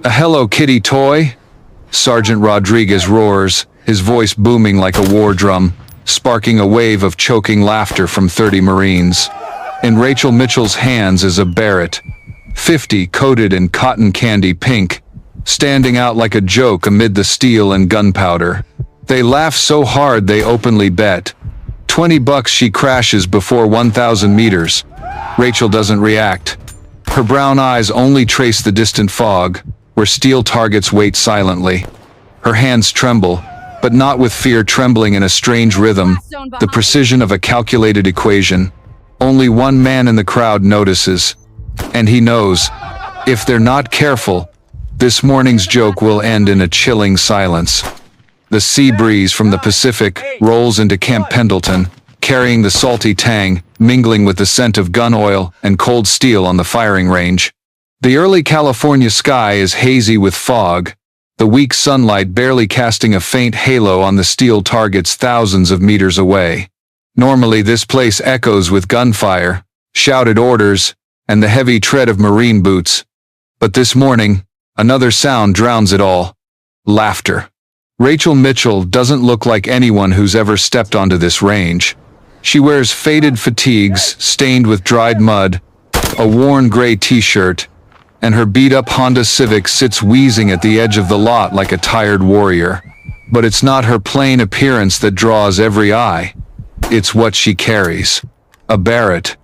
A Hello Kitty toy? Sergeant Rodriguez roars, his voice booming like a war drum, sparking a wave of choking laughter from 30 Marines. In Rachel Mitchell's hands is a Barrett, 50 coated in cotton candy pink, standing out like a joke amid the steel and gunpowder. They laugh so hard they openly bet. $20 she crashes before 1,000 meters. Rachel doesn't react. Her brown eyes only trace the distant fog, where steel targets wait silently. Her hands tremble, but not with fear, trembling in a strange rhythm, the precision of a calculated equation. Only one man in the crowd notices, and he knows, if they're not careful, this morning's joke will end in a chilling silence. The sea breeze from the Pacific rolls into Camp Pendleton, carrying the salty tang, mingling with the scent of gun oil and cold steel on the firing range. The early California sky is hazy with fog, the weak sunlight barely casting a faint halo on the steel targets thousands of meters away. Normally this place echoes with gunfire, shouted orders, and the heavy tread of Marine boots. But this morning, another sound drowns it all. Laughter. Rachel Mitchell doesn't look like anyone who's ever stepped onto this range. She wears faded fatigues stained with dried mud, a worn gray t-shirt, and her beat-up Honda Civic sits wheezing at the edge of the lot like a tired warrior. But it's not her plain appearance that draws every eye. It's what she carries. A Barrett,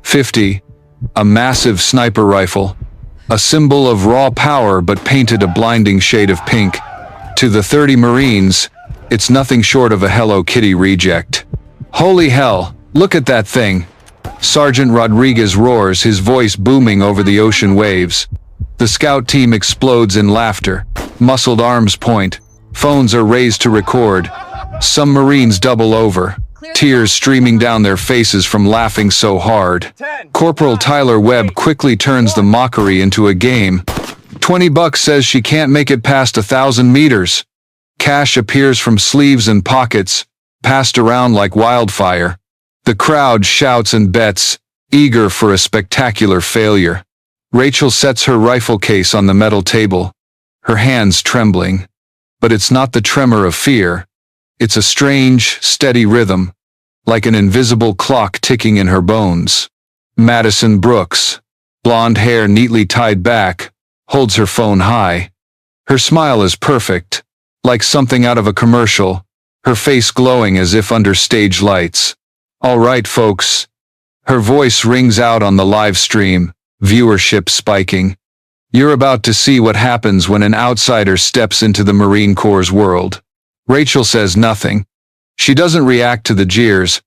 50, a massive sniper rifle, a symbol of raw power but painted a blinding shade of pink. To the 30 Marines, it's nothing short of a Hello Kitty reject. Holy hell, look at that thing! Sergeant Rodriguez roars, his voice booming over the ocean waves. The scout team explodes in laughter, muscled arms point, phones are raised to record. Some Marines double over, tears streaming down their faces from laughing so hard. Corporal Tyler Webb quickly turns the mockery into a game. $20 says she can't make it past 1,000 meters. Cash appears from sleeves and pockets, passed around like wildfire. The crowd shouts and bets, eager for a spectacular failure. Rachel sets her rifle case on the metal table, her hands trembling. But it's not the tremor of fear. It's a strange, steady rhythm, like an invisible clock ticking in her bones. Madison Brooks, blonde hair neatly tied back, holds her phone high. Her smile is perfect, like something out of a commercial, her face glowing as if under stage lights. All right, folks. Her voice rings out on the live stream, viewership spiking. You're about to see what happens when an outsider steps into the Marine Corps' world. Rachel says nothing. She doesn't react to the jeers.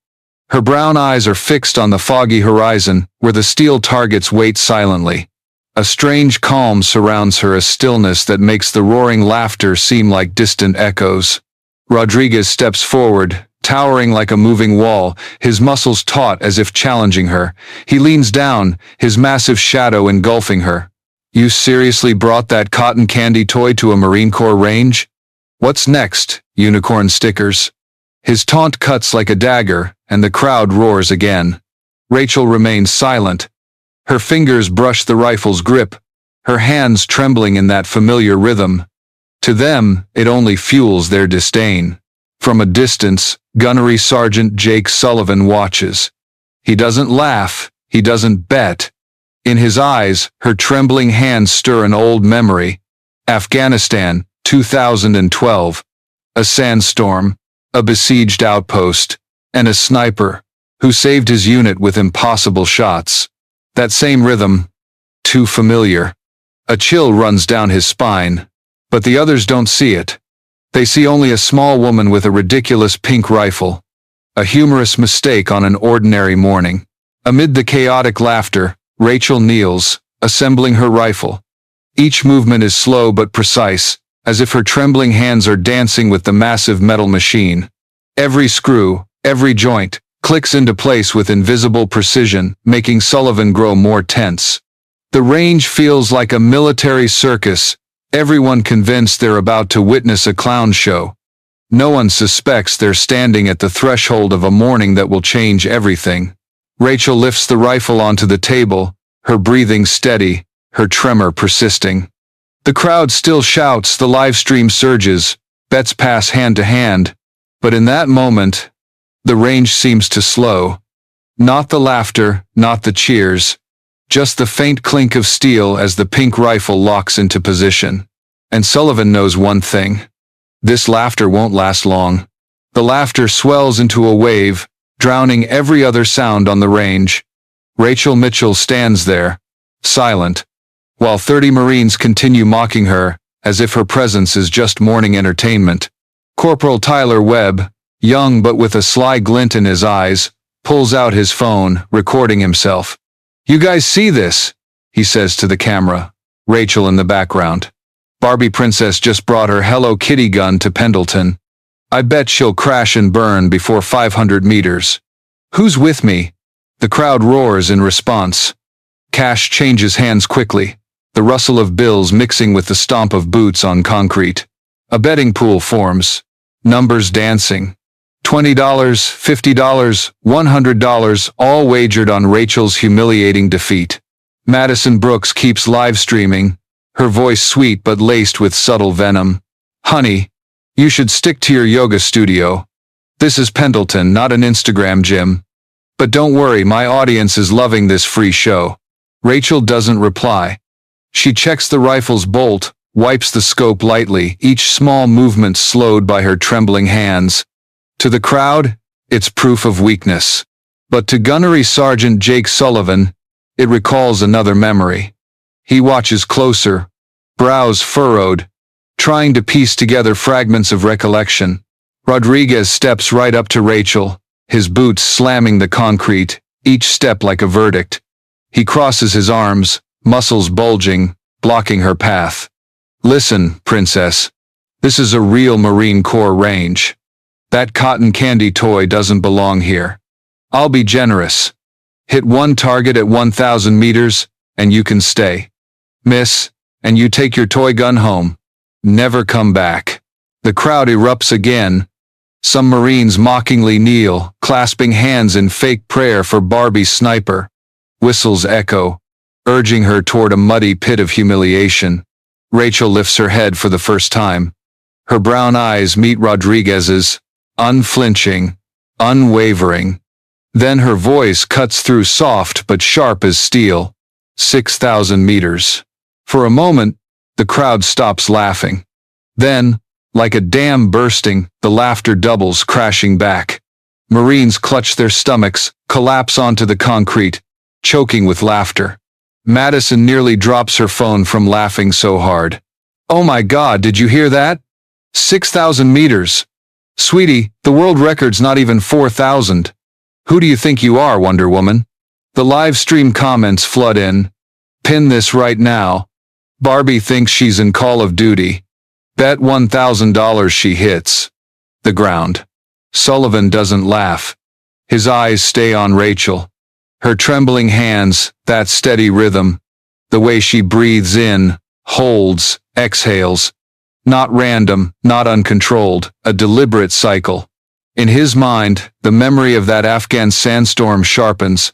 Her brown eyes are fixed on the foggy horizon, where the steel targets wait silently. A strange calm surrounds her, a stillness that makes the roaring laughter seem like distant echoes. Rodriguez steps forward, towering like a moving wall, his muscles taut as if challenging her. He leans down, his massive shadow engulfing her. You seriously brought that cotton candy toy to a Marine Corps range? What's next, unicorn stickers? His taunt cuts like a dagger, and the crowd roars again. Rachel remains silent. Her fingers brush the rifle's grip, her hands trembling in that familiar rhythm. To them, it only fuels their disdain. From a distance, Gunnery Sergeant Jake Sullivan watches. He doesn't laugh, he doesn't bet. In his eyes, her trembling hands stir an old memory. Afghanistan, 2012. A sandstorm, a besieged outpost, and a sniper, who saved his unit with impossible shots. That same rhythm, too familiar. A chill runs down his spine, but the others don't see it. They see only a small woman with a ridiculous pink rifle, a humorous mistake on an ordinary morning. Amid the chaotic laughter, Rachel kneels, assembling her rifle. Each movement is slow but precise, as if her trembling hands are dancing with the massive metal machine. Every screw, every joint, clicks into place with invisible precision, making Sullivan grow more tense. The range feels like a military circus, everyone convinced they're about to witness a clown show. No one suspects they're standing at the threshold of a morning that will change everything. Rachel lifts the rifle onto the table, her breathing steady, her tremor persisting. The crowd still shouts, the live stream surges, bets pass hand to hand. But in that moment, the range seems to slow. Not the laughter, not the cheers, just the faint clink of steel as the pink rifle locks into position. And Sullivan knows one thing. This laughter won't last long. The laughter swells into a wave, drowning every other sound on the range. Rachel Mitchell stands there, silent, while 30 Marines continue mocking her, as if her presence is just morning entertainment. Corporal Tyler Webb, young but with a sly glint in his eyes, pulls out his phone, recording himself. "You guys see this?" he says to the camera. Rachel in the background. "Barbie Princess just brought her Hello Kitty gun to Pendleton. I bet she'll crash and burn before 500 meters. Who's with me?" The crowd roars in response. Cash changes hands quickly, the rustle of bills mixing with the stomp of boots on concrete. A betting pool forms. Numbers dancing. $20, $50, $100, all wagered on Rachel's humiliating defeat. Madison Brooks keeps live streaming, her voice sweet but laced with subtle venom. "Honey, you should stick to your yoga studio. This is Pendleton, not an Instagram gym. But don't worry, my audience is loving this free show." Rachel doesn't reply. She checks the rifle's bolt, wipes the scope lightly, each small movement slowed by her trembling hands. To the crowd, it's proof of weakness. But to Gunnery Sergeant Jake Sullivan, it recalls another memory. He watches closer, brows furrowed, trying to piece together fragments of recollection. Rodriguez steps right up to Rachel, his boots slamming the concrete, each step like a verdict. He crosses his arms, muscles bulging, blocking her path. "Listen, Princess. This is a real Marine Corps range. That cotton candy toy doesn't belong here. I'll be generous. Hit one target at 1,000 meters, and you can stay. Miss, and you take your toy gun home. Never come back." The crowd erupts again. Some Marines mockingly kneel, clasping hands in fake prayer for Barbie's sniper. Whistles echo, urging her toward a muddy pit of humiliation. Rachel lifts her head for the first time. Her brown eyes meet Rodriguez's, unflinching, unwavering. Then her voice cuts through, soft but sharp as steel. 6,000 meters. For a moment, the crowd stops laughing. Then, like a dam bursting, the laughter doubles, crashing back. Marines clutch their stomachs, collapse onto the concrete, choking with laughter. Madison nearly drops her phone from laughing so hard. "Oh my God, did you hear that? 6,000 meters. Sweetie, the world record's not even 4,000. Who do you think you are, Wonder Woman?" The live stream comments flood in. "Pin this right now. Barbie thinks she's in Call of Duty. Bet $1,000 she hits the ground." Sullivan doesn't laugh. His eyes stay on Rachel. Her trembling hands, that steady rhythm. The way she breathes in, holds, exhales. Not random, not uncontrolled, a deliberate cycle. In his mind, the memory of that Afghan sandstorm sharpens.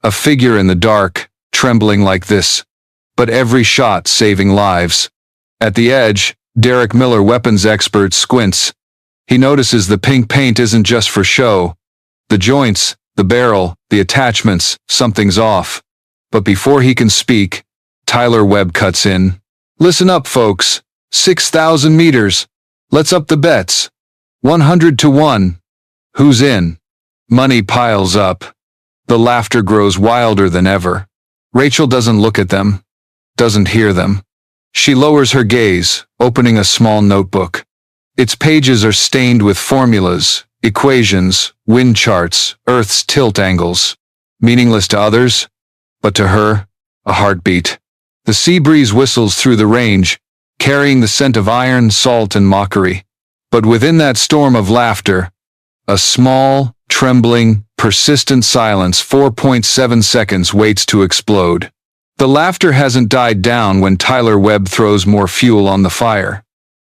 A figure in the dark, trembling like this. But every shot saving lives. At the edge, Derek Miller, weapons expert, squints. He notices the pink paint isn't just for show. The joints, the barrel, the attachments, something's off. But before he can speak, Tyler Webb cuts in. "Listen up, folks. 6,000 meters. Let's up the bets. 100 to 1. Who's in?" Money piles up. The laughter grows wilder than ever. Rachel doesn't look at them, doesn't hear them. She lowers her gaze, opening a small notebook. Its pages are stained with formulas, equations, wind charts, Earth's tilt angles. Meaningless to others, but to her, a heartbeat. The sea breeze whistles through the range, carrying the scent of iron, salt, and mockery. But within that storm of laughter, a small, trembling, persistent silence, 4.7 seconds, waits to explode. The laughter hasn't died down when Tyler Webb throws more fuel on the fire.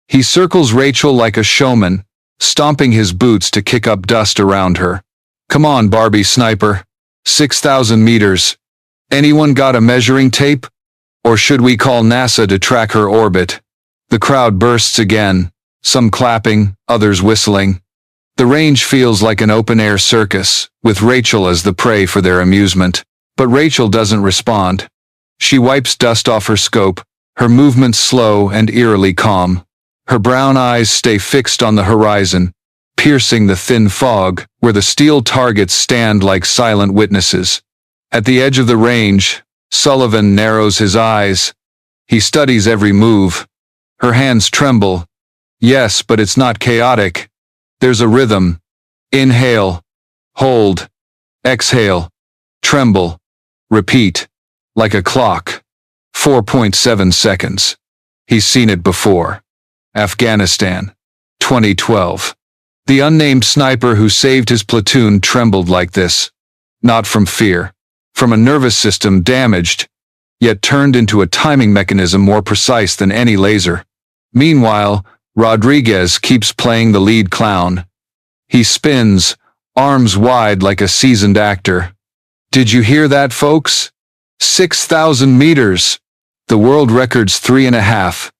He circles Rachel like a showman, stomping his boots to kick up dust around her. "Come on, Barbie sniper. 6,000 meters. Anyone got a measuring tape? Or should we call NASA to track her orbit? The crowd bursts again, some clapping, others whistling. The range feels like an open-air circus, with Rachel as the prey for their amusement. But Rachel doesn't respond. She wipes dust off her scope, her movements slow and eerily calm. Her brown eyes stay fixed on the horizon, piercing the thin fog, where the steel targets stand like silent witnesses. At the edge of the range, Sullivan narrows his eyes. He studies every move. Her hands tremble. Yes, but it's not chaotic. There's a rhythm. Inhale. Hold. Exhale. Tremble. Repeat. Like a clock. 4.7 seconds. He's seen it before. Afghanistan. 2012. The unnamed sniper who saved his platoon trembled like this. Not from fear. From a nervous system damaged, yet turned into a timing mechanism more precise than any laser. Meanwhile, Rodriguez keeps playing the lead clown. He spins, arms wide like a seasoned actor. Did you hear that, folks? 6,000 meters. The world record's 3.5.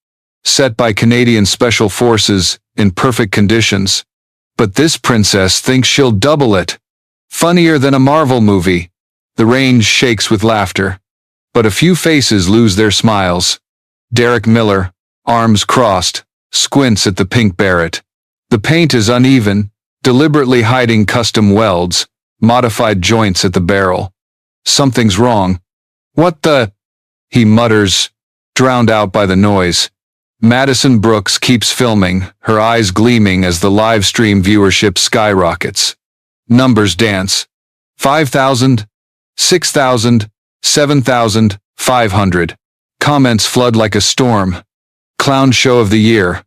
Set by Canadian Special Forces in perfect conditions. But this princess thinks she'll double it. Funnier than a Marvel movie. The range shakes with laughter. But a few faces lose their smiles. Derek Miller, arms crossed, squints at the pink Barrett. The paint is uneven, deliberately hiding custom welds, modified joints at the barrel. Something's wrong. What the? He mutters, drowned out by the noise. Madison Brooks keeps filming, her eyes gleaming as the live stream viewership skyrockets. Numbers dance. 5,000, 6,000, 7,500. Comments flood like a storm. Clown show of the year.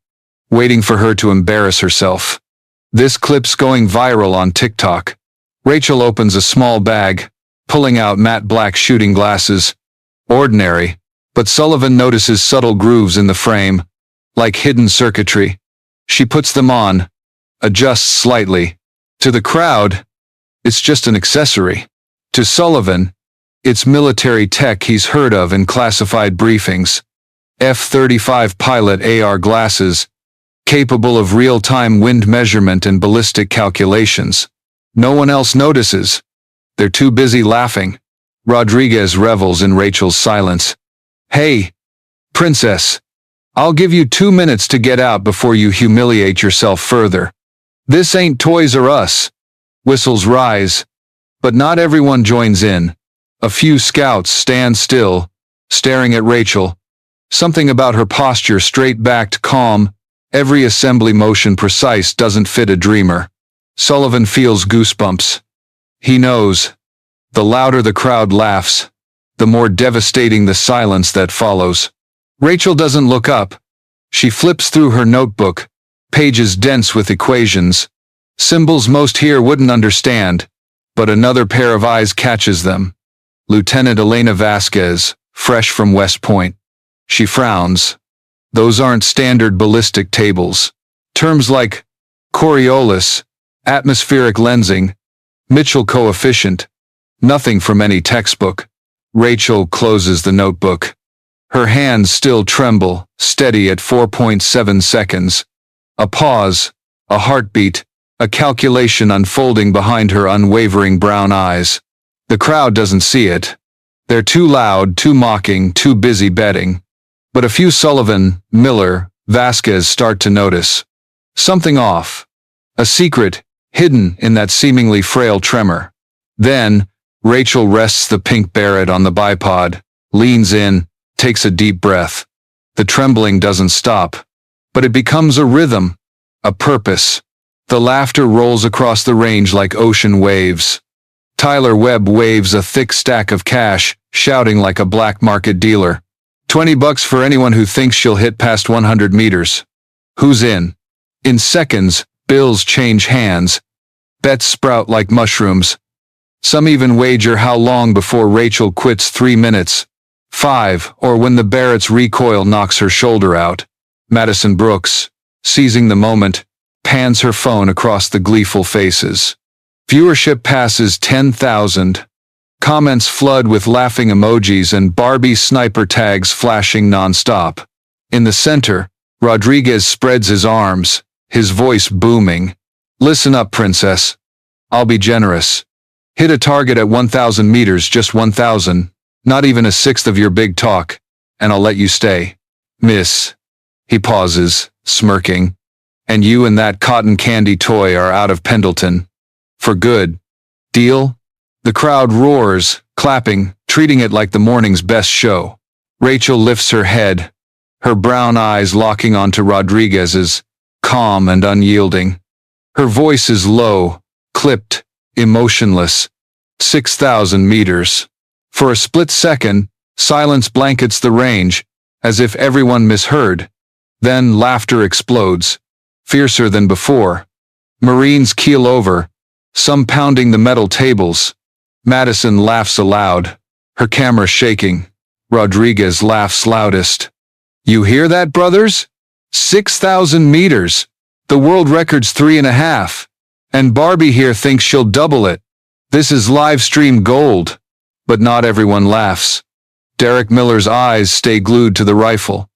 Waiting for her to embarrass herself. This clip's going viral on TikTok. Rachel opens a small bag, pulling out matte black shooting glasses. Ordinary, but Sullivan notices subtle grooves in the frame, like hidden circuitry. She puts them on, adjusts slightly. To the crowd, it's just an accessory. To Sullivan, it's military tech he's heard of in classified briefings. F-35 pilot AR glasses, capable of real-time wind measurement and ballistic calculations. No one else notices. They're too busy laughing. Rodriguez revels in Rachel's silence. Hey, princess, I'll give you 2 minutes to get out before you humiliate yourself further. This ain't Toys R Us. Whistles rise, but not everyone joins in. A few scouts stand still, staring at Rachel. Something about her posture straight-backed, calm, every assembly motion precise doesn't fit a dreamer. Sullivan feels goosebumps. He knows. The louder the crowd laughs, the more devastating the silence that follows. Rachel doesn't look up. She flips through her notebook, pages dense with equations, symbols most here wouldn't understand, but another pair of eyes catches them. Lieutenant Elena Vasquez, fresh from West Point. She frowns. Those aren't standard ballistic tables. Terms like Coriolis, atmospheric lensing, Mitchell coefficient, nothing from any textbook. Rachel closes the notebook. Her hands still tremble, steady at 4.7 seconds. A pause, a heartbeat, a calculation unfolding behind her unwavering brown eyes. The crowd doesn't see it. They're too loud, too mocking, too busy betting. But a few Sullivan, Miller, Vasquez start to notice. Something off. A secret, hidden in that seemingly frail tremor. Then, Rachel rests the pink Barrett on the bipod, leans in, takes a deep breath. The trembling doesn't stop, but it becomes a rhythm, a purpose. The laughter rolls across the range like ocean waves. Tyler Webb waves a thick stack of cash, shouting like a black market dealer. $20 for anyone who thinks she'll hit past 100 meters. Who's in? In seconds, bills change hands. Bets sprout like mushrooms. Some even wager how long before Rachel quits. 3 minutes. 5, or when the Barrett's recoil knocks her shoulder out. Madison Brooks, seizing the moment, pans her phone across the gleeful faces. Viewership passes 10,000. Comments flood with laughing emojis and Barbie sniper tags flashing nonstop. In the center, Rodriguez spreads his arms, his voice booming. Listen up, princess. I'll be generous. Hit a target at 1,000 meters, just 1,000, not even a sixth of your big talk, and I'll let you stay. Miss. He pauses, smirking. And you and that cotton candy toy are out of Pendleton. For good. Deal? The crowd roars, clapping, treating it like the morning's best show. Rachel lifts her head, her brown eyes locking onto Rodriguez's, calm and unyielding. Her voice is low, clipped, emotionless. 6,000 meters. For a split second, silence blankets the range, as if everyone misheard. Then laughter explodes, fiercer than before. Marines keel over, some pounding the metal tables. Madison laughs aloud, her camera shaking. Rodriguez laughs loudest. You hear that, brothers? 6,000 meters. The world record's 3.5. And Barbie here thinks she'll double it. This is live stream gold. But not everyone laughs. Derek Miller's eyes stay glued to the rifle.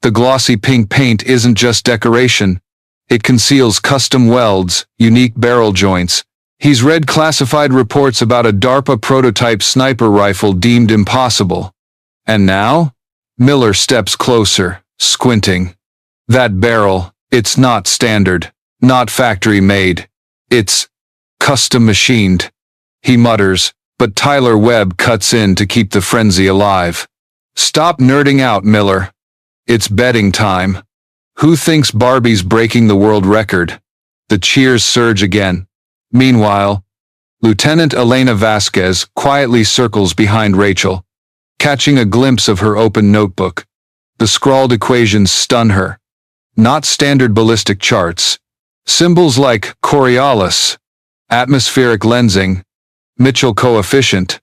The glossy pink paint isn't just decoration. It conceals custom welds, unique barrel joints. He's read classified reports about a DARPA prototype sniper rifle deemed impossible. And now? Miller steps closer, squinting. That barrel, it's not standard, not factory made. It's custom machined. He mutters, but Tyler Webb cuts in to keep the frenzy alive. Stop nerding out, Miller. It's betting time. Who thinks Barbie's breaking the world record? The cheers surge again. Meanwhile, Lieutenant Elena Vasquez quietly circles behind Rachel, catching a glimpse of her open notebook. The scrawled equations stun her. Not standard ballistic charts. Symbols like Coriolis, atmospheric lensing, Mitchell coefficient.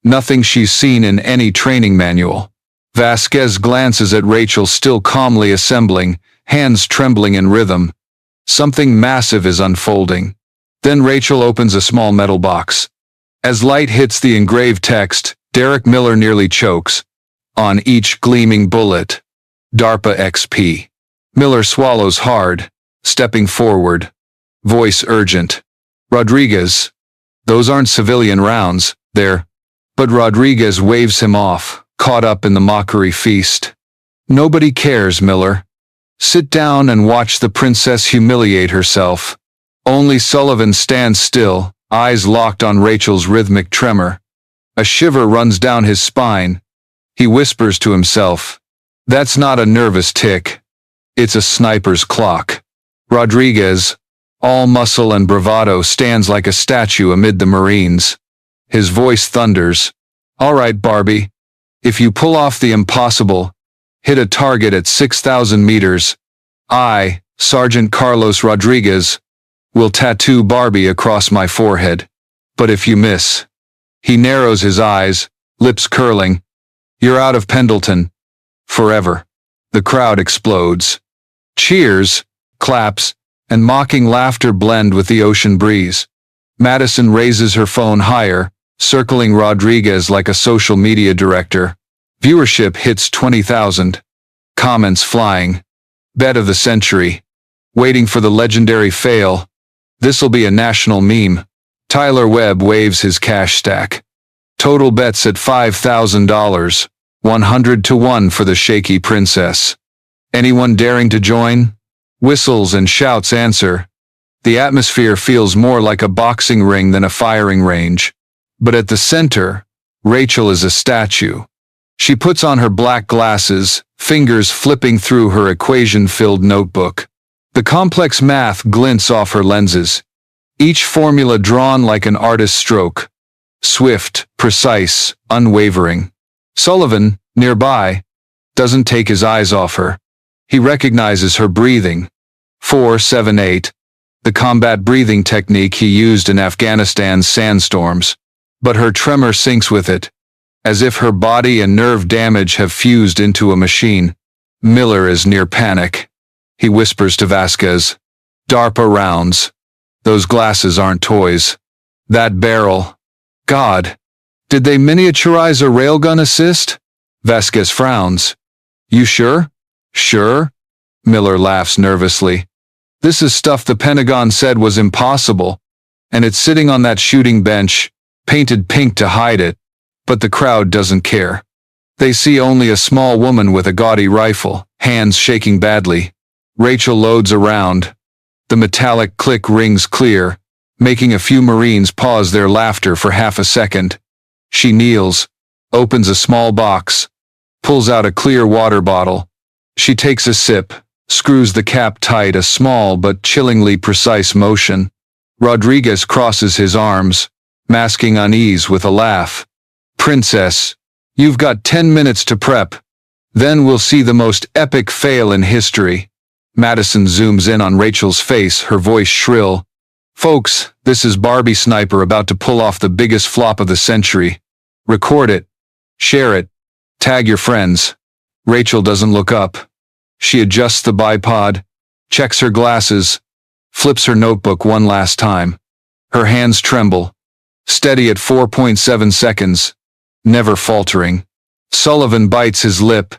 Nothing she's seen in any training manual. Vasquez glances at Rachel, still calmly assembling, hands trembling in rhythm. Something massive is unfolding. Then Rachel opens a small metal box. As light hits the engraved text, Derek Miller nearly chokes. On each gleaming bullet, DARPA XP. Miller swallows hard, stepping forward. Voice urgent. Rodriguez. Those aren't civilian rounds, they're... But Rodriguez waves him off, caught up in the mockery feast. Nobody cares, Miller. Sit down and watch the princess humiliate herself. Only Sullivan stands still, eyes locked on Rachel's rhythmic tremor. A shiver runs down his spine. He whispers to himself. That's not a nervous tick. It's a sniper's clock. Rodriguez, all muscle and bravado, stands like a statue amid the Marines. His voice thunders. All right, Barbie. If you pull off the impossible, hit a target at 6,000 meters, I, Sergeant Carlos Rodriguez, will tattoo Barbie across my forehead. But if you miss... He narrows his eyes, lips curling. You're out of Pendleton. Forever. The crowd explodes. Cheers, claps, and mocking laughter blend with the ocean breeze. Madison raises her phone higher, circling Rodriguez like a social media director. Viewership hits 20,000. Comments flying. Bet of the century. Waiting for the legendary fail. This'll be a national meme. Tyler Webb waves his cash stack. Total bets at $5,000. 100 to 1 for the shaky princess. Anyone daring to join? Whistles and shouts answer. The atmosphere feels more like a boxing ring than a firing range. But at the center, Rachel is a statue. She puts on her black glasses, fingers flipping through her equation-filled notebook. The complex math glints off her lenses. Each formula drawn like an artist's stroke. Swift, precise, unwavering. Sullivan, nearby, doesn't take his eyes off her. He recognizes her breathing. 4-7-8, the combat breathing technique he used in Afghanistan's sandstorms. But her tremor syncs with it, as if her body and nerve damage have fused into a machine. Miller is near panic. He whispers to Vasquez. DARPA rounds. Those glasses aren't toys. That barrel. God. Did they miniaturize a railgun assist? Vasquez frowns. You sure? Sure? Miller laughs nervously. This is stuff the Pentagon said was impossible, and it's sitting on that shooting bench, painted pink to hide it, but the crowd doesn't care. They see only a small woman with a gaudy rifle, hands shaking badly. Rachel loads around. The metallic click rings clear, making a few Marines pause their laughter for half a second. She kneels, opens a small box, pulls out a clear water bottle. She takes a sip, screws the cap tight, a small but chillingly precise motion. Rodriguez crosses his arms, masking unease with a laugh. Princess, you've got 10 minutes to prep. Then we'll see the most epic fail in history. Madison zooms in on Rachel's face, her voice shrill. Folks, this is Barbie Sniper about to pull off the biggest flop of the century. Record it. Share it. Tag your friends. Rachel doesn't look up. She adjusts the bipod, checks her glasses, flips her notebook one last time. Her hands tremble, steady at 4.7 seconds, never faltering. Sullivan bites his lip.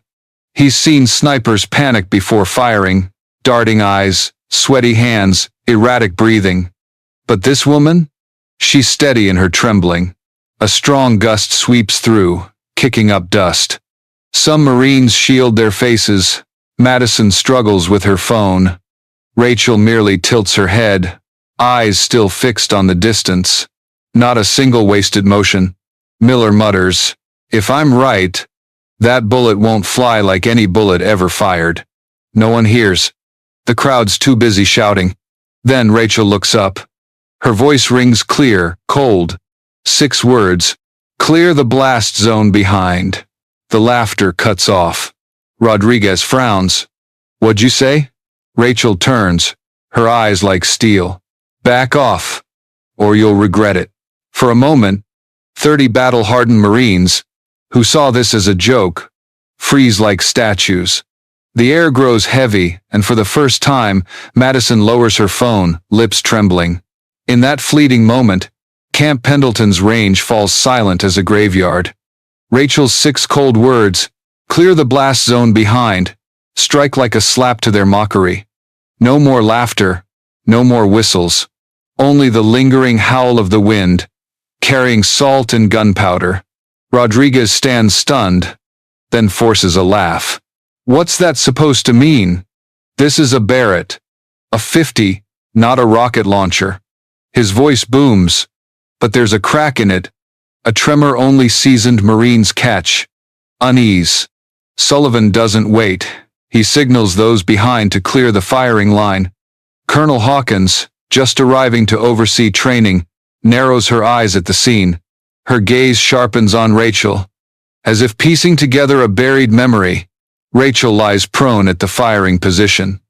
He's seen snipers panic before firing, darting eyes, sweaty hands, erratic breathing. But this woman? She's steady in her trembling. A strong gust sweeps through, kicking up dust. Some Marines shield their faces. Madison struggles with her phone. Rachel merely tilts her head, eyes still fixed on the distance. Not a single wasted motion. Miller mutters, if I'm right, that bullet won't fly like any bullet ever fired. No one hears. The crowd's too busy shouting. Then Rachel looks up. Her voice rings clear, cold. 6 words. Clear the blast zone behind. The laughter cuts off. Rodriguez frowns. What'd you say? Rachel turns, her eyes like steel. Back off, or you'll regret it. For a moment, 30 battle-hardened Marines, who saw this as a joke, freeze like statues. The air grows heavy, and for the first time, Madison lowers her phone, lips trembling. In that fleeting moment, Camp Pendleton's range falls silent as a graveyard. Rachel's 6 cold words, clear the blast zone behind, strike like a slap to their mockery. No more laughter, no more whistles. Only the lingering howl of the wind, carrying salt and gunpowder. Rodriguez stands stunned, then forces a laugh. What's that supposed to mean? This is a Barrett. A 50, not a rocket launcher. His voice booms, but there's a crack in it, a tremor only seasoned Marines catch. Unease. Sullivan doesn't wait. He signals those behind to clear the firing line. Colonel Hawkins, just arriving to oversee training, narrows her eyes at the scene. Her gaze sharpens on Rachel. As if piecing together a buried memory, Rachel lies prone at the firing position.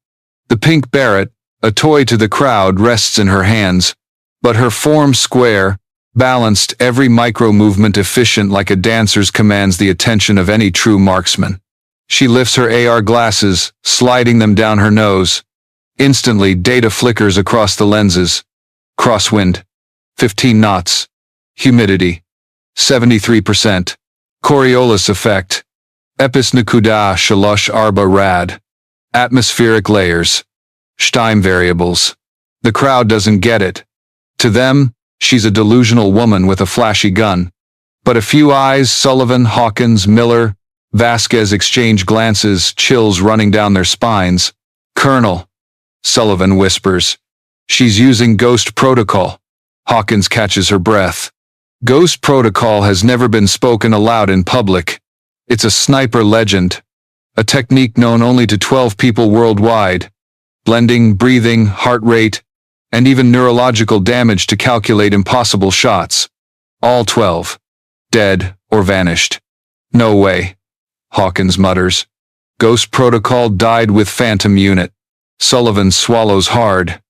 The pink Barrett, a toy to the crowd, rests in her hands, but her form square, balanced, every micro-movement efficient like a dancer's, commands the attention of any true marksman. She lifts her AR glasses, sliding them down her nose. Instantly, data flickers across the lenses. Crosswind. 15 knots. Humidity. 73%. Coriolis effect. Epis Nakuda Shalosh Arba Rad. Atmospheric layers. Stein variables. The crowd doesn't get it. To them, she's a delusional woman with a flashy gun. But a few eyes, Sullivan, Hawkins, Miller, Vasquez, exchange glances, chills running down their spines. Colonel, Sullivan whispers. She's using Ghost Protocol. Hawkins catches her breath. Ghost Protocol has never been spoken aloud in public. It's a sniper legend. A technique known only to 12 people worldwide. Blending breathing, heart rate, and even neurological damage to calculate impossible shots. All 12. Dead or vanished. No way. Hawkins mutters. Ghost Protocol died with Phantom Unit. Sullivan swallows hard.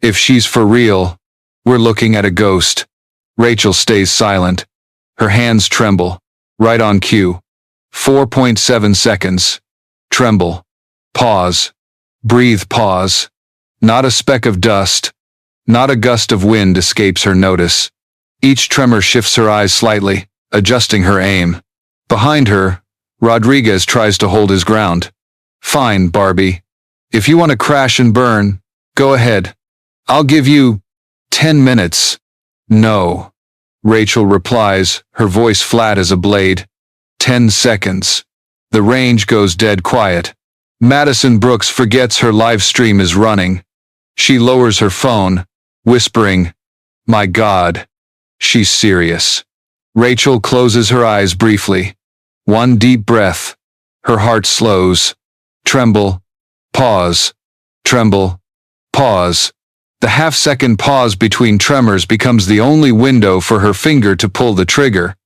If she's for real, we're looking at a ghost. Rachel stays silent. Her hands tremble. Right on cue. 4.7 seconds. Tremble. Pause. Breathe. Pause. Not a speck of dust. Not a gust of wind escapes her notice. Each tremor shifts her eyes slightly, adjusting her aim. Behind her, Rodriguez tries to hold his ground. Fine, Barbie. If you want to crash and burn, go ahead. I'll give you 10 minutes. No. Rachel replies, her voice flat as a blade. 10 seconds. The range goes dead quiet. Madison Brooks forgets her live stream is running. She lowers her phone, whispering, "My God." She's serious. Rachel closes her eyes briefly. One deep breath. Her heart slows. Tremble. Pause. Tremble. Pause. The half-second pause between tremors becomes the only window for her finger to pull the trigger.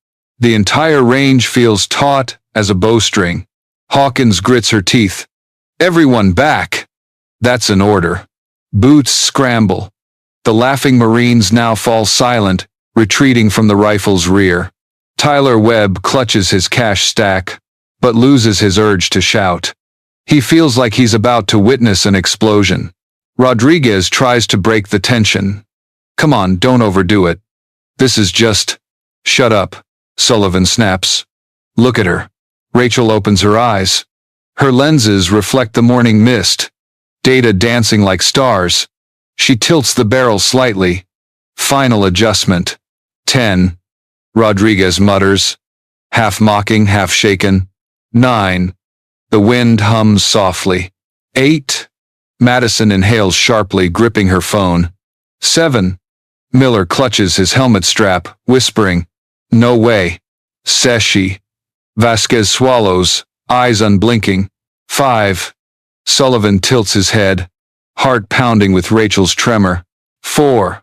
The entire range feels taut as a bowstring. Hawkins grits her teeth. "Everyone back!" That's an order. Boots scramble. The laughing Marines now fall silent, retreating from the rifle's rear. Tyler Webb clutches his cash stack, but loses his urge to shout. He feels like he's about to witness an explosion. Rodriguez tries to break the tension. "Come on, don't overdo it. This is just..." "Shut up," Sullivan snaps. "Look at her." Rachel opens her eyes. Her lenses reflect the morning mist, data dancing like stars. She tilts the barrel slightly. Final adjustment. 10. Rodriguez mutters, half mocking, half shaken. 9. The wind hums softly. 8. Madison inhales sharply, gripping her phone. 7. Miller clutches his helmet strap, whispering, "No way." Says she. Vasquez swallows, eyes unblinking. 5. Sullivan tilts his head, heart pounding with Rachel's tremor. 4.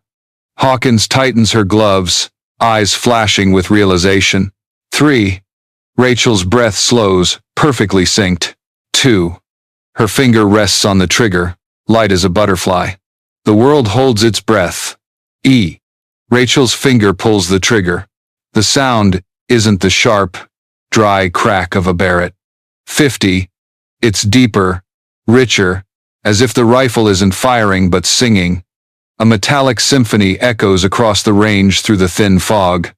Hawkins tightens her gloves, eyes flashing with realization. 3. Rachel's breath slows, perfectly synced. 2. Her finger rests on the trigger, light as a butterfly. The world holds its breath. E. Rachel's finger pulls the trigger. The sound isn't the sharp, dry crack of a Barrett. 50. It's deeper, richer, as if the rifle isn't firing but singing. A metallic symphony echoes across the range through the thin fog.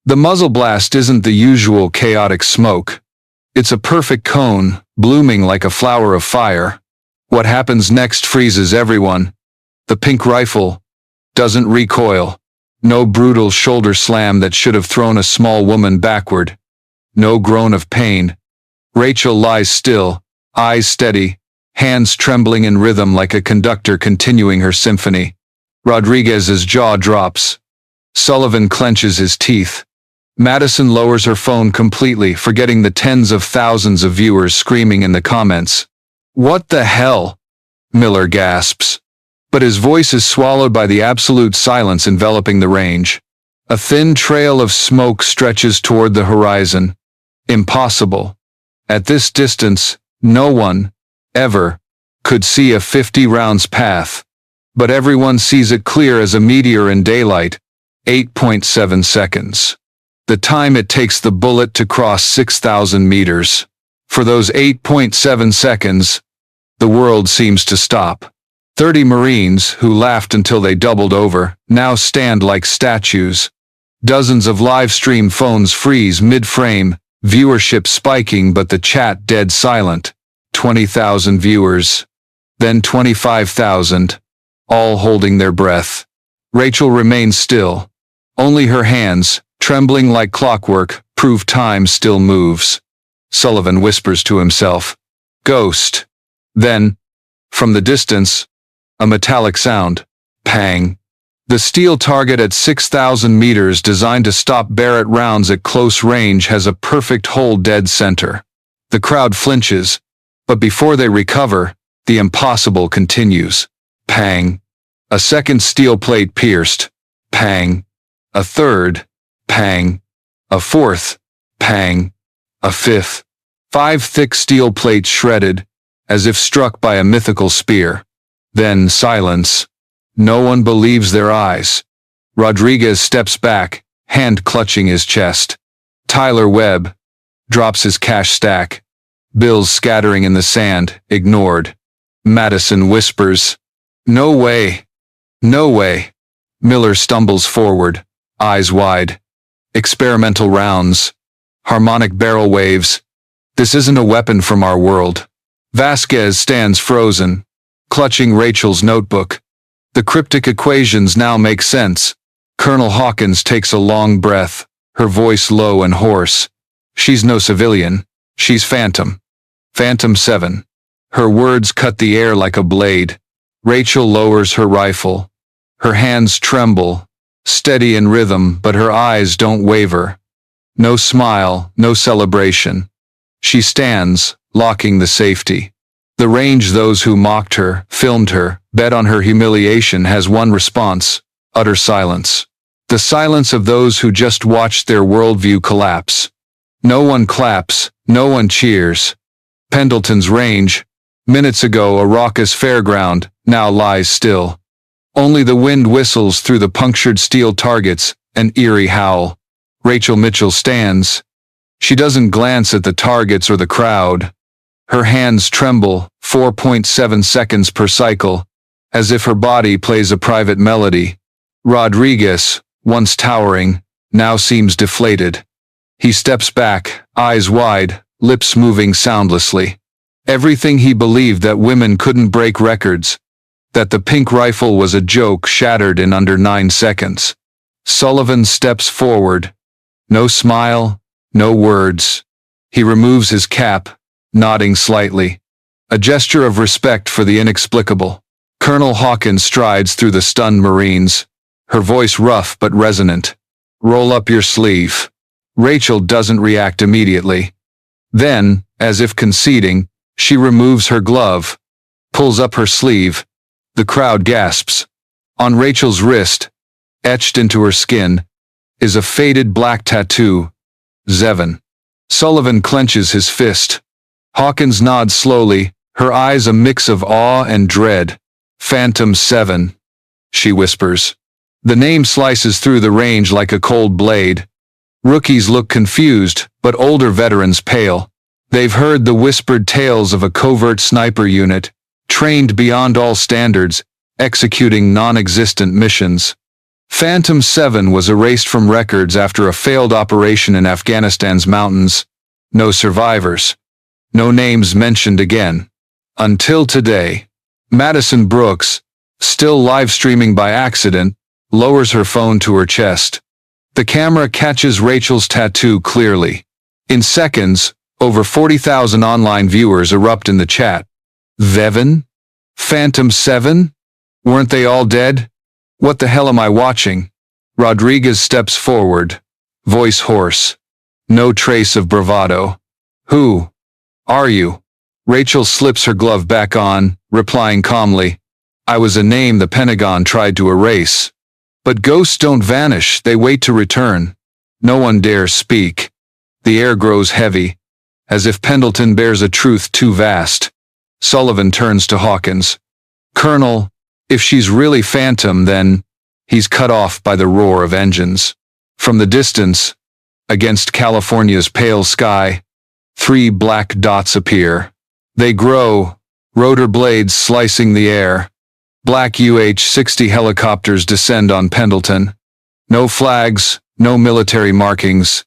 The muzzle blast isn't the usual chaotic smoke. It's a perfect cone, blooming like a flower of fire. What happens next freezes everyone. The pink rifle doesn't recoil. No brutal shoulder slam that should have thrown a small woman backward. No groan of pain. Rachel lies still, eyes steady, hands trembling in rhythm like a conductor continuing her symphony. Rodriguez's jaw drops. Sullivan clenches his teeth. Madison lowers her phone completely, forgetting the tens of thousands of viewers screaming in the comments. "What the hell?" Miller gasps. But his voice is swallowed by the absolute silence enveloping the range. A thin trail of smoke stretches toward the horizon. Impossible. At this distance, no one, ever, could see a 50 rounds path. But everyone sees it clear as a meteor in daylight. 8.7 seconds. The time it takes the bullet to cross 6,000 meters. For those 8.7 seconds, the world seems to stop. 30 Marines, who laughed until they doubled over, now stand like statues. Dozens of live stream phones freeze mid-frame, viewership spiking but the chat dead silent. 20,000 viewers. Then 25,000. All holding their breath. Rachel remains still. Only her hands, trembling like clockwork, prove time still moves. Sullivan whispers to himself, "Ghost." Then, from the distance, a metallic sound. Pang. The steel target at 6,000 meters designed to stop Barrett rounds at close range has a perfect hole dead center. The crowd flinches, but before they recover, the impossible continues. Pang. A second steel plate pierced. Pang. A third. Pang. A fourth. Pang. A fifth. 5 thick steel plates shredded, as if struck by a mythical spear. Then silence. No one believes their eyes. Rodriguez steps back, hand clutching his chest. Tyler Webb drops his cash stack. Bills scattering in the sand, ignored. Madison whispers, "No way. No way." Miller stumbles forward, eyes wide. Experimental rounds. Harmonic barrel waves. This isn't a weapon from our world. Vasquez stands frozen, clutching Rachel's notebook. The cryptic equations now make sense. Colonel Hawkins takes a long breath, her voice low and hoarse. She's no civilian. She's Phantom. Phantom 7. Her words cut the air like a blade. Rachel lowers her rifle. Her hands tremble, steady in rhythm, but her eyes don't waver. No smile, no celebration. She stands, locking the safety. The range those who mocked her, filmed her, bet on her humiliation has one response: utter silence. The silence of those who just watched their worldview collapse. No one claps, no one cheers. Pendleton's range, minutes ago a raucous fairground, now lies still. Only the wind whistles through the punctured steel targets, an eerie howl. Rachel Mitchell stands. She doesn't glance at the targets or the crowd. Her hands tremble, 4.7 seconds per cycle, as if her body plays a private melody. Rodriguez, once towering, now seems deflated. He steps back, eyes wide, lips moving soundlessly. Everything he believed, that women couldn't break records, that the pink rifle was a joke, shattered in under 9 seconds. Sullivan steps forward. No smile, no words. He removes his cap, nodding slightly. A gesture of respect for the inexplicable. Colonel Hawkins strides through the stunned Marines, her voice rough but resonant. Roll up your sleeve. Rachel doesn't react immediately. Then, as if conceding, she removes her glove, pulls up her sleeve. The crowd gasps. On Rachel's wrist, etched into her skin, is a faded black tattoo. Zevon. Sullivan clenches his fist. Hawkins nods slowly, her eyes a mix of awe and dread. Phantom 7, she whispers. The name slices through the range like a cold blade. Rookies look confused, but older veterans pale. They've heard the whispered tales of a covert sniper unit, trained beyond all standards, executing non-existent missions. Phantom 7 was erased from records after a failed operation in Afghanistan's mountains. No survivors. No names mentioned again. Until today. Madison Brooks, still live streaming by accident, lowers her phone to her chest. The camera catches Rachel's tattoo clearly. In seconds, over 40,000 online viewers erupt in the chat. Zevon? Phantom 7? Weren't they all dead? What the hell am I watching? Rodriguez steps forward, voice hoarse. No trace of bravado. Who are you? Rachel slips her glove back on, replying calmly. I was a name the Pentagon tried to erase. But ghosts don't vanish, they wait to return. No one dares speak. The air grows heavy, as if Pendleton bears a truth too vast. Sullivan turns to Hawkins. Colonel, if she's really Phantom, then... He's cut off by the roar of engines. From the distance, against California's pale sky, 3 black dots appear. They grow, rotor blades slicing the air. Black UH-60 helicopters descend on Pendleton. No flags, no military markings,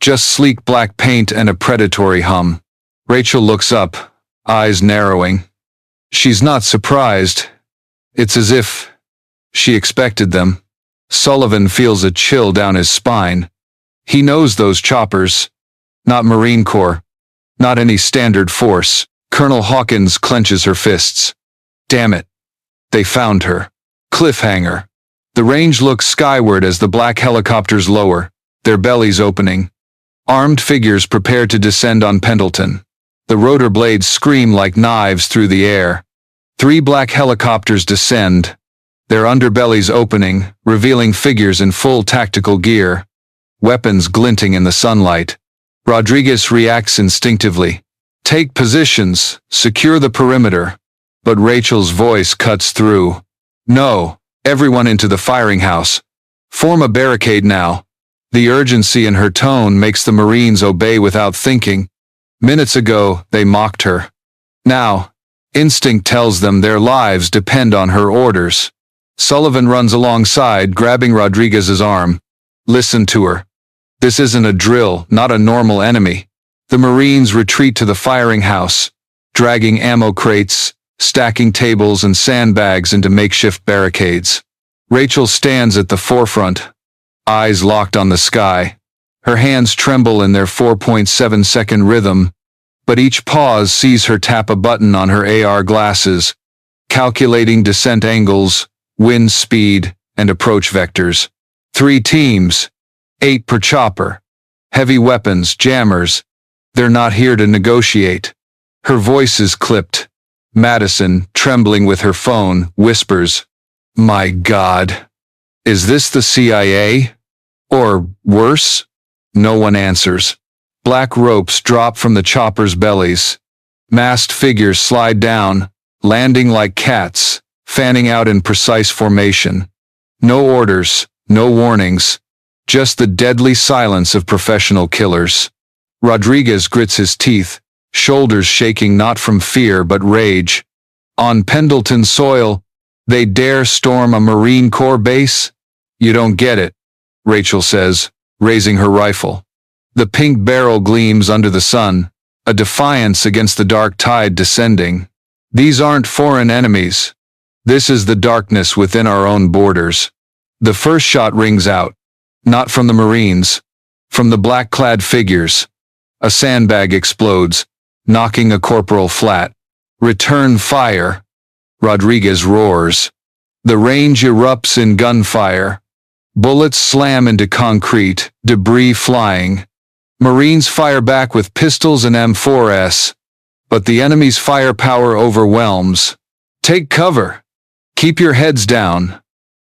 just sleek black paint and a predatory hum. Rachel looks up, eyes narrowing. She's not surprised. It's as if she expected them. Sullivan feels a chill down his spine. He knows those choppers. Not Marine Corps. Not any standard force. Colonel Hawkins clenches her fists. Damn it. They found her. Cliffhanger. The range looks skyward as the black helicopters lower, their bellies opening. Armed figures prepare to descend on Pendleton. The rotor blades scream like knives through the air. 3 black helicopters descend, their underbellies opening, revealing figures in full tactical gear, weapons glinting in the sunlight. Rodriguez reacts instinctively. Take positions, secure the perimeter. But Rachel's voice cuts through. No, everyone into the firing house. Form a barricade now. The urgency in her tone makes the Marines obey without thinking. Minutes ago, they mocked her. Now, instinct tells them their lives depend on her orders. Sullivan runs alongside, grabbing Rodriguez's arm. Listen to her. This isn't a drill, not a normal enemy. The Marines retreat to the firing house, dragging ammo crates, stacking tables and sandbags into makeshift barricades. Rachel stands at the forefront, eyes locked on the sky. Her hands tremble in their 4.7-second rhythm, but each pause sees her tap a button on her AR glasses, calculating descent angles, wind speed, and approach vectors. 3 teams, 8 per chopper. Heavy weapons, jammers. They're not here to negotiate. Her voice is clipped. Madison, trembling with her phone, whispers, "My God. Is this the CIA? Or worse?" No one answers. Black ropes drop from the choppers' bellies. Masked figures slide down, landing like cats, fanning out in precise formation. No orders, no warnings, just the deadly silence of professional killers. Rodriguez grits his teeth, shoulders shaking not from fear but rage. On Pendleton soil, they dare storm a Marine Corps base? You don't get it, Rachel says, raising her rifle. The pink barrel gleams under the sun, a defiance against the dark tide descending. These aren't foreign enemies. This is the darkness within our own borders. The first shot rings out, not from the Marines, from the black-clad figures. A sandbag explodes, knocking a corporal flat. "Return fire," Rodriguez roars. The range erupts in gunfire. Bullets slam into concrete, debris flying. Marines fire back with pistols and M4s, but the enemy's firepower overwhelms. "Take cover! Keep your heads down!"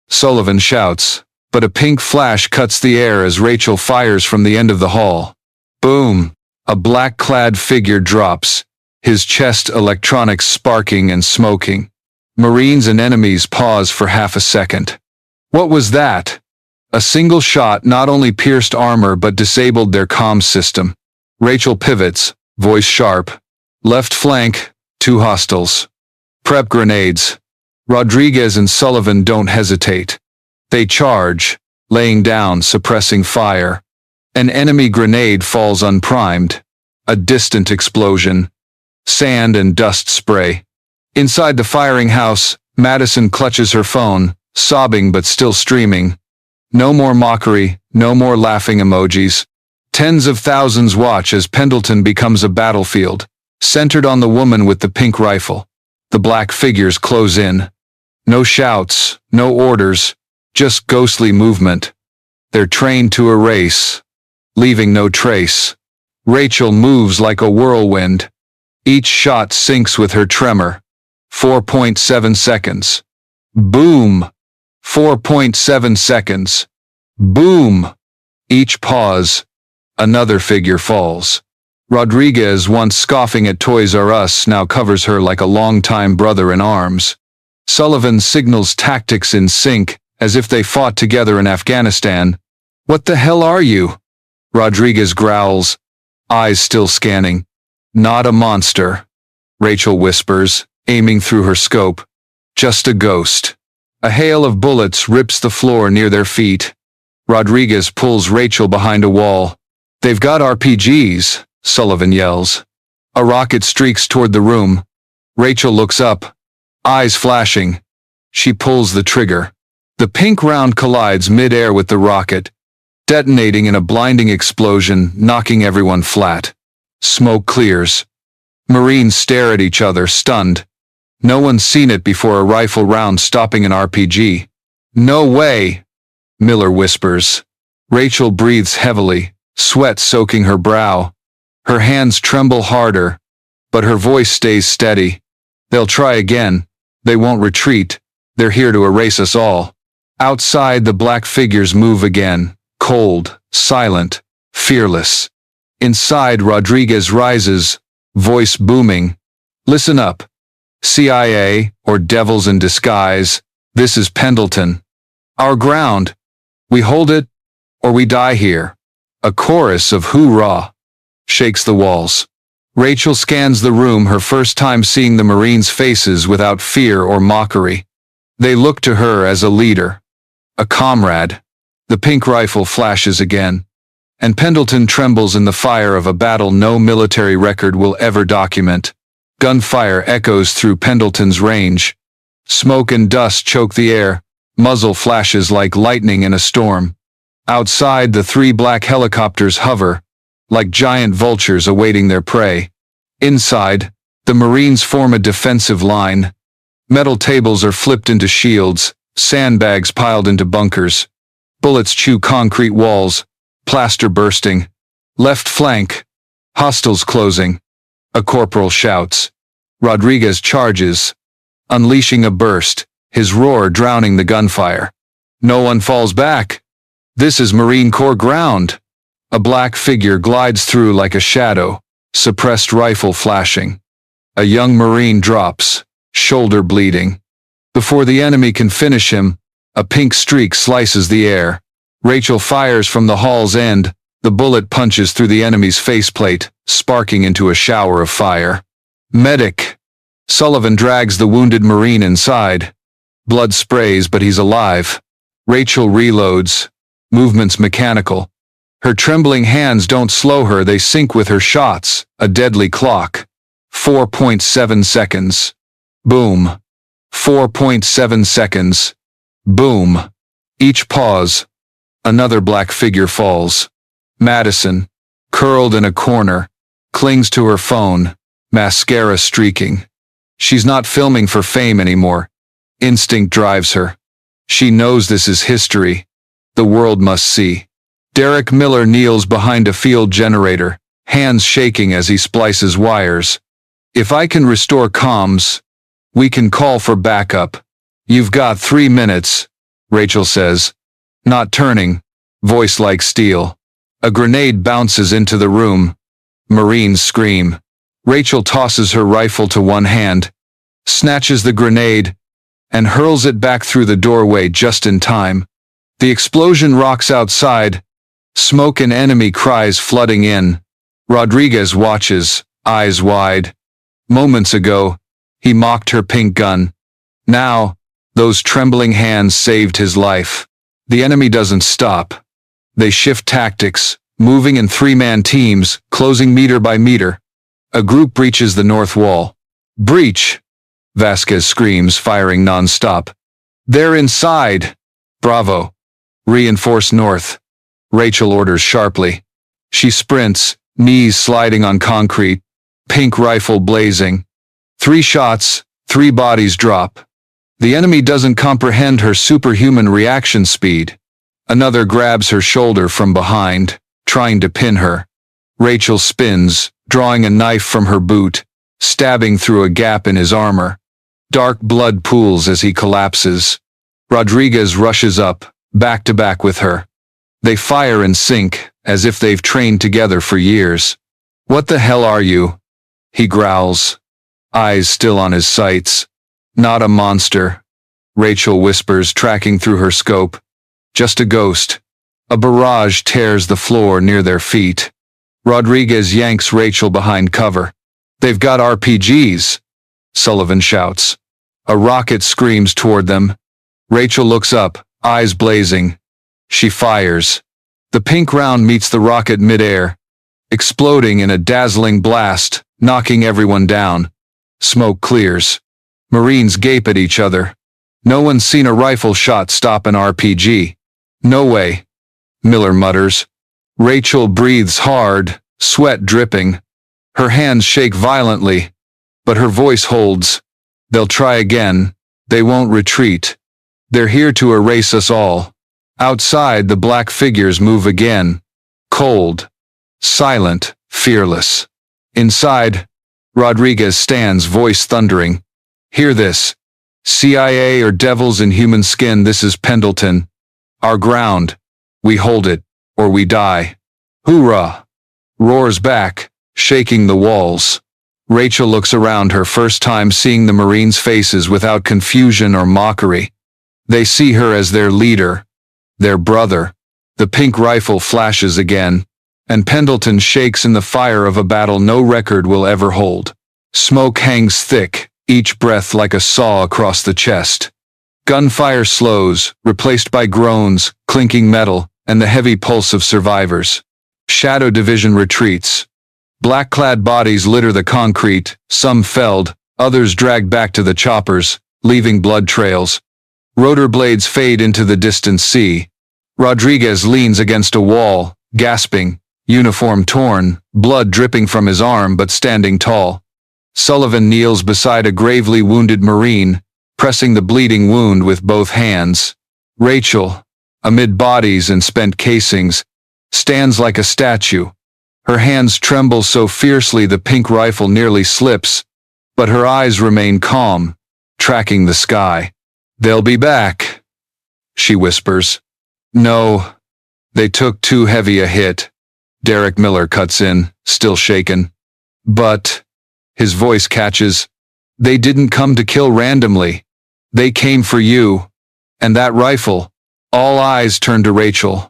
Sullivan shouts, but a pink flash cuts the air as Rachel fires from the end of the hall. Boom! A black-clad figure drops, his chest electronics sparking and smoking. Marines and enemies pause for half a second. What was that? A single shot not only pierced armor but disabled their comms system. Rachel pivots, voice sharp. Left flank, 2 hostiles. Prep grenades. Rodriguez and Sullivan don't hesitate. They charge, laying down, suppressing fire. An enemy grenade falls unprimed. A distant explosion. Sand and dust spray. Inside the firing house, Madison clutches her phone, sobbing but still streaming. No more mockery, no more laughing emojis. Tens of thousands watch as Pendleton becomes a battlefield, centered on the woman with the pink rifle. The black figures close in. No shouts, no orders, just ghostly movement. They're trained to erase, leaving no trace. Rachel moves like a whirlwind. Each shot syncs with her tremor. 4.7 seconds. Boom! 4.7 seconds. Boom! Each pause, another figure falls. Rodriguez, once scoffing at Toys R Us, now covers her like a longtime brother in arms. Sullivan signals tactics in sync, as if they fought together in Afghanistan. "What the hell are you?" Rodriguez growls, eyes still scanning. "Not a monster," Rachel whispers, aiming through her scope. "Just a ghost." A hail of bullets rips the floor near their feet. Rodriguez pulls Rachel behind a wall. "They've got RPGs," Sullivan yells. A rocket streaks toward the room. Rachel looks up, eyes flashing. She pulls the trigger. The pink round collides mid-air with the rocket, detonating in a blinding explosion, knocking everyone flat. Smoke clears. Marines stare at each other, stunned. No one's seen it before, a rifle round stopping an RPG. "No way," Miller whispers. Rachel breathes heavily, sweat soaking her brow. Her hands tremble harder, but her voice stays steady. "They'll try again. They won't retreat. They're here to erase us all." Outside, the black figures move again, cold, silent, fearless. Inside, Rodriguez rises, voice booming. "Listen up. CIA, or devils in disguise, this is Pendleton. Our ground. We hold it, or we die here." A chorus of hoorah shakes the walls. Rachel scans the room, her first time seeing the Marines' faces without fear or mockery. They look to her as a leader, a comrade. The pink rifle flashes again. and Pendleton trembles in the fire of a battle no military record will ever document. Gunfire echoes through Pendleton's range. Smoke and dust choke the air, muzzle flashes like lightning in a storm. Outside, the 3 black helicopters hover, like giant vultures awaiting their prey. Inside, the Marines form a defensive line. Metal tables are flipped into shields, sandbags piled into bunkers. Bullets chew concrete walls, plaster bursting. Left flank, hostiles closing. A corporal shouts. Rodriguez charges, unleashing a burst, his roar drowning the gunfire. No one falls back. This is Marine Corps ground. A black figure glides through like a shadow, suppressed rifle flashing. A young Marine drops, shoulder bleeding. Before the enemy can finish him, a pink streak slices the air. Rachel fires from the hall's end. The bullet punches through the enemy's faceplate, sparking into a shower of fire. Medic! Sullivan drags the wounded Marine inside. Blood sprays, but he's alive. Rachel reloads, movements mechanical. Her trembling hands don't slow her, they sync with her shots, a deadly clock. 4.7 seconds. Boom. 4.7 seconds. Boom. Each pause. Another black figure falls. Madison, curled in a corner, clings to her phone, mascara streaking. She's not filming for fame anymore. Instinct drives her. She knows this is history. The world must see. Derek Miller kneels behind a field generator, hands shaking as he splices wires. If I can restore comms, we can call for backup. You've got 3 minutes, Rachel says. Not turning, voice like steel. A grenade bounces into the room. Marines scream. Rachel tosses her rifle to one hand, snatches the grenade, and hurls it back through the doorway just in time. The explosion rocks outside, smoke and enemy cries flooding in. Rodriguez watches, eyes wide. Moments ago, he mocked her pink gun. Now, those trembling hands saved his life. The enemy doesn't stop. They shift tactics, moving in 3-man teams, closing meter by meter. A group breaches the north wall. Breach! Vasquez screams, firing non-stop. They're inside! Bravo! Reinforce north. Rachel orders sharply. She sprints, knees sliding on concrete, pink rifle blazing. 3 shots, 3 bodies drop. The enemy doesn't comprehend her superhuman reaction speed. Another grabs her shoulder from behind, trying to pin her. Rachel spins, drawing a knife from her boot, stabbing through a gap in his armor. Dark blood pools as he collapses. Rodriguez rushes up, back to back with her. They fire in sync, as if they've trained together for years. What the hell are you? He growls, eyes still on his sights. Not a monster, Rachel whispers, tracking through her scope. Just a ghost. A barrage tears the floor near their feet. Rodriguez yanks Rachel behind cover. They've got RPGs, Sullivan shouts. A rocket screams toward them. Rachel looks up, eyes blazing. She fires. The pink round meets the rocket midair, exploding in a dazzling blast, knocking everyone down. Smoke clears. Marines gape at each other. No one's seen a rifle shot stop an RPG. No way, Miller mutters. Rachel breathes hard, sweat dripping. Her hands shake violently, but her voice holds. They'll try again. They won't retreat. They're here to erase us all. Outside, the black figures move again. Cold, silent, fearless. Inside, Rodriguez stands, voice thundering. Hear this. CIA or devils in human skin, this is Pendleton. Our ground. We hold it, or we die. Hoorah! Roars back, shaking the walls. Rachel looks around, her first time seeing the Marines' faces without confusion or mockery. They see her as their leader, their brother. The pink rifle flashes again, and Pendleton shakes in the fire of a battle no record will ever hold. Smoke hangs thick, each breath like a saw across the chest. Gunfire slows, replaced by groans, clinking metal, and the heavy pulse of survivors. Shadow Division retreats. Black-clad bodies litter the concrete, some felled, others dragged back to the choppers, leaving blood trails. Rotor blades fade into the distant sea. Rodriguez leans against a wall, gasping, uniform torn, blood dripping from his arm but standing tall. Sullivan kneels beside a gravely wounded Marine, pressing the bleeding wound with both hands. Rachel, amid bodies and spent casings, stands like a statue. Her hands tremble so fiercely the pink rifle nearly slips, but her eyes remain calm, tracking the sky. "They'll be back," she whispers. "No, they took too heavy a hit." Derek Miller cuts in, still shaken. "But," his voice catches, "they didn't come to kill randomly. They came for you. And that rifle." All eyes turn to Rachel.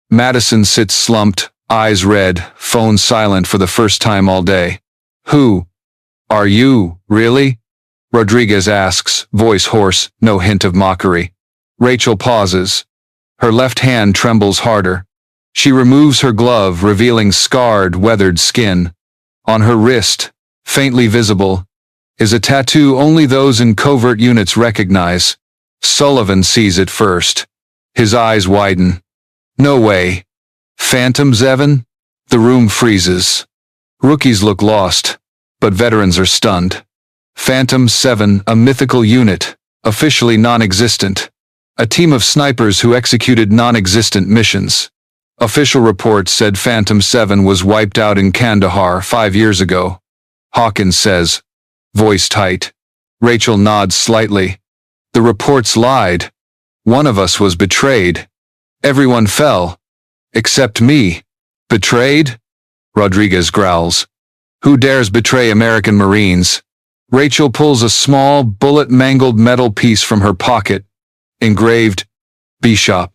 Madison sits slumped, eyes red, phone silent for the first time all day. "Who are you, really?" Rodriguez asks, voice hoarse, no hint of mockery. Rachel pauses. Her left hand trembles harder. She removes her glove, revealing scarred, weathered skin. On her wrist, faintly visible, is a tattoo only those in covert units recognize. Sullivan sees it first. His eyes widen. "No way. Phantoms, Evan?" The room freezes. Rookies look lost, but veterans are stunned. Phantom 7, a mythical unit, officially non-existent. A team of snipers who executed non-existent missions. Official reports said Phantom 7 was wiped out in Kandahar 5 years ago. Hawkins says, voice tight. Rachel nods slightly. The reports lied. One of us was betrayed. Everyone fell. Except me. Betrayed? Rodriguez growls. Who dares betray American Marines? Rachel pulls a small, bullet-mangled metal piece from her pocket, engraved, Bishop.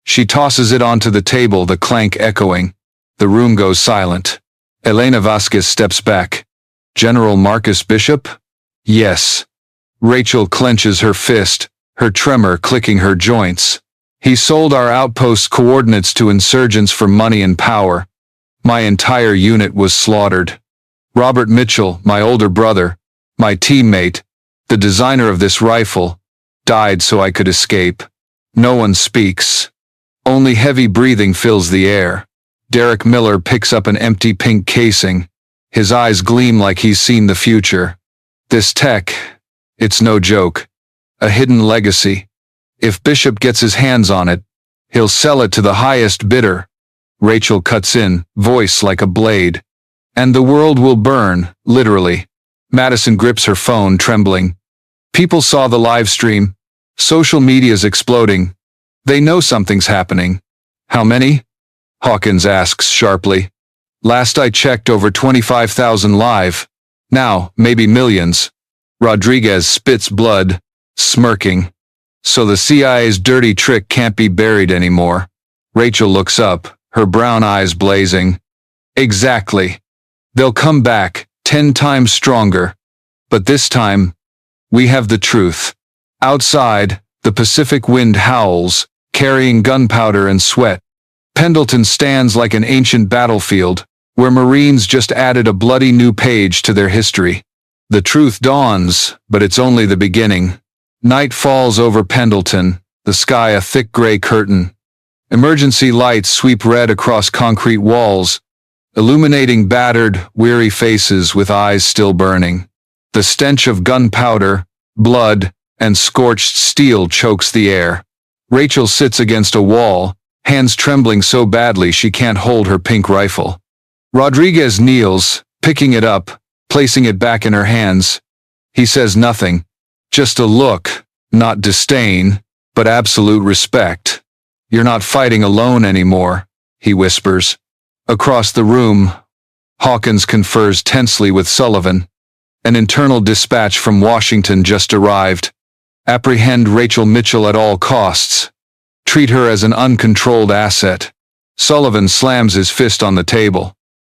She tosses it onto the table, the clank echoing. The room goes silent. Elena Vasquez steps back. General Marcus Bishop? Yes. Rachel clenches her fist, her tremor clicking her joints. He sold our outpost coordinates to insurgents for money and power. My entire unit was slaughtered. Robert Mitchell, my older brother, my teammate, the designer of this rifle, died so I could escape. No one speaks. Only heavy breathing fills the air. Derek Miller picks up an empty pink casing. His eyes gleam like he's seen the future. This tech, it's no joke. A hidden legacy. If Bishop gets his hands on it, he'll sell it to the highest bidder. Rachel cuts in, voice like a blade. And the world will burn, literally. Madison grips her phone, trembling. People saw the live stream. Social media's exploding. They know something's happening. How many? Hawkins asks sharply. Last I checked, over 25,000 live. Now, maybe millions. Rodriguez spits blood, smirking. So the CIA's dirty trick can't be buried anymore. Rachel looks up, her brown eyes blazing. Exactly. They'll come back, 10 times stronger. But this time, we have the truth. Outside, the Pacific wind howls, carrying gunpowder and sweat. Pendleton stands like an ancient battlefield, where Marines just added a bloody new page to their history. The truth dawns, but it's only the beginning. Night falls over Pendleton, the sky a thick gray curtain. Emergency lights sweep red across concrete walls, illuminating battered, weary faces with eyes still burning. The stench of gunpowder, blood, and scorched steel chokes the air. Rachel sits against a wall, hands trembling so badly she can't hold her pink rifle. Rodriguez kneels, picking it up, placing it back in her hands. He says nothing, just a look, not disdain, but absolute respect. You're not fighting alone anymore, he whispers. Across the room, Hawkins confers tensely with Sullivan. An internal dispatch from Washington just arrived. Apprehend Rachel Mitchell at all costs. Treat her as an uncontrolled asset. Sullivan slams his fist on the table.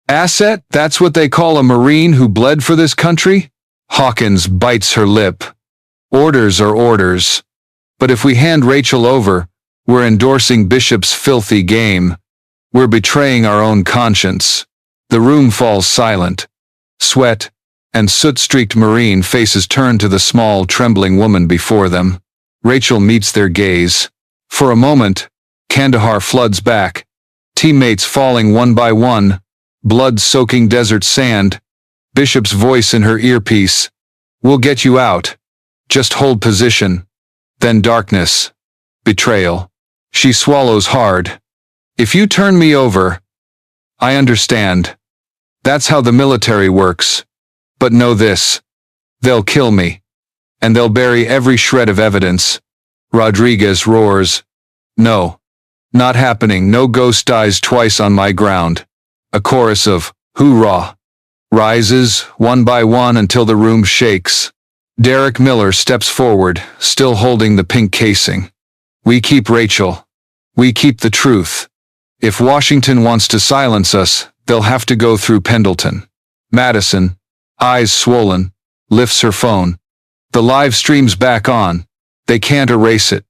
Asset? That's what they call a Marine who bled for this country? Hawkins bites her lip. Orders are orders. But if we hand Rachel over, we're endorsing Bishop's filthy game. We're betraying our own conscience. The room falls silent. Sweat and soot-streaked Marine faces turn to the small, trembling woman before them. Rachel meets their gaze. For a moment, Kandahar floods back. Teammates falling one by one, blood-soaking desert sand. Bishop's voice in her earpiece. We'll get you out. Just hold position. Then darkness. Betrayal. She swallows hard. If you turn me over, I understand. That's how the military works. But know this. They'll kill me. And they'll bury every shred of evidence. Rodriguez roars. No. Not happening. No ghost dies twice on my ground. A chorus of hoorah rises one by one until the room shakes. Derek Miller steps forward, still holding the pink casing. We keep Rachel. We keep the truth. If Washington wants to silence us, they'll have to go through Pendleton. Madison, eyes swollen, lifts her phone. The live stream's back on. They can't erase it.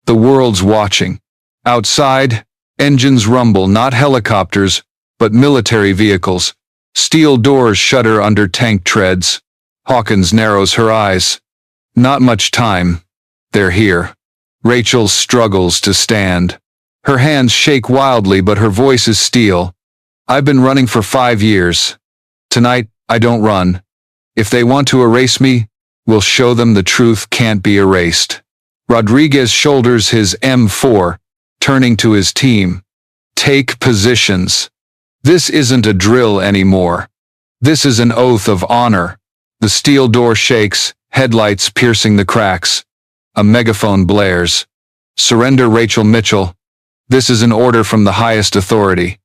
The world's watching. Outside, engines rumble, not helicopters, but military vehicles. Steel doors shudder under tank treads. Hawkins narrows her eyes. Not much time. They're here. Rachel struggles to stand. Her hands shake wildly, but her voice is steel. I've been running for 5 years. Tonight, I don't run. If they want to erase me, we'll show them the truth can't be erased. Rodriguez shoulders his M4, turning to his team. Take positions. This isn't a drill anymore. This is an oath of honor. The steel door shakes, headlights piercing the cracks. A megaphone blares. Surrender, Rachel Mitchell. This is an order from the highest authority.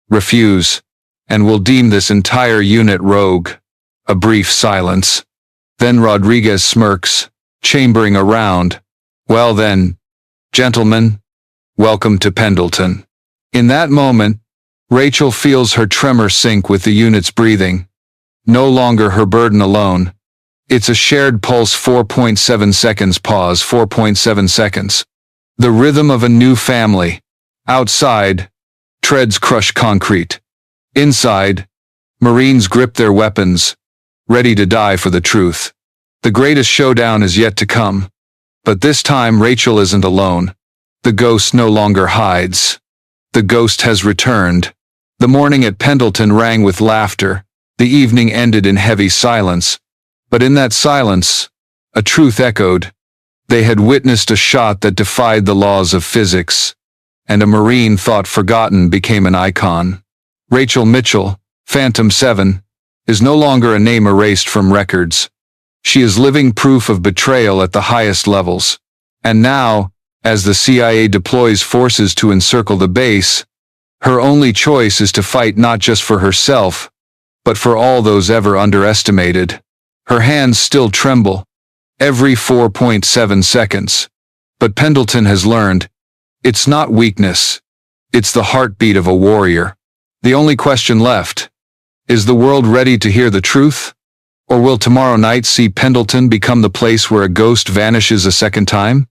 Refuse, and we'll deem this entire unit rogue. A brief silence. Then Rodriguez smirks, chambering around. Well then, gentlemen, welcome to Pendleton. In that moment, Rachel feels her tremor sink with the unit's breathing. No longer her burden alone. It's a shared pulse. 4.7 seconds. Pause. 4.7 seconds. The rhythm of a new family. Outside, treads crush concrete. Inside, Marines grip their weapons, ready to die for the truth. The greatest showdown is yet to come. But this time Rachel isn't alone. The ghost no longer hides. The ghost has returned. The morning at Pendleton rang with laughter. The evening ended in heavy silence. But in that silence, a truth echoed. They had witnessed a shot that defied the laws of physics. And a Marine thought forgotten became an icon. Rachel Mitchell, Phantom 7, is no longer a name erased from records. She is living proof of betrayal at the highest levels. And now, as the CIA deploys forces to encircle the base, her only choice is to fight not just for herself, but for all those ever underestimated. Her hands still tremble, every 4.7 seconds. But Pendleton has learned, it's not weakness, it's the heartbeat of a warrior. The only question left, is the world ready to hear the truth? Or will tomorrow night see Pendleton become the place where a ghost vanishes a second time?